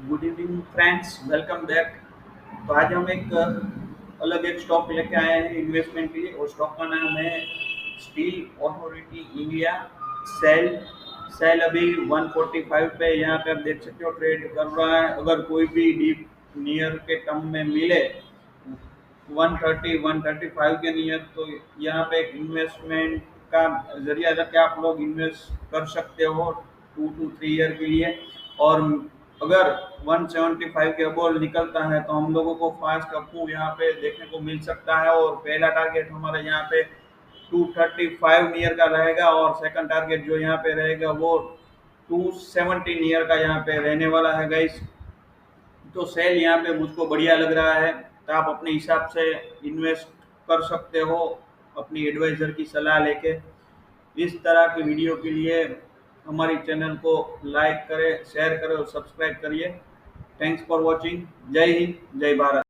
Good evening friends, welcome back. तो आज हम एक अलग एक स्टॉक लेके आए हैं इन्वेस्टमेंट के लिए और स्टॉक का नाम है steel authority India. SAIL SAIL अभी 145 पे यहाँ पे आप देख सकते हो ट्रेड कर रहा है। अगर कोई भी डीप नियर के टर्म में मिले 130 135 के नियर, तो यहाँ पे एक इन्वेस्टमेंट का जरिया रख आप लोग इन्वेस्ट कर सकते हो 2 to 3 ईयर के लिए। और अगर 175 के अबोव निकलता है तो हम लोगों को फास्ट अप यहाँ पे देखने को मिल सकता है। और पहला टारगेट हमारा यहाँ पे 235 नियर का रहेगा और सेकंड टारगेट जो यहाँ पे रहेगा वो 270 नियर का यहाँ पे रहने वाला है गाइस। तो सेल यहाँ पे मुझको बढ़िया लग रहा है, तो आप अपने हिसाब से इन्वेस्ट कर सकते हो अपनी एडवाइजर की सलाह लेके। इस तरह की वीडियो के लिए हमारी चैनल को लाइक करें, शेयर करें और सब्सक्राइब करिए। Thanks for watching. जय हिंद, जय भारत।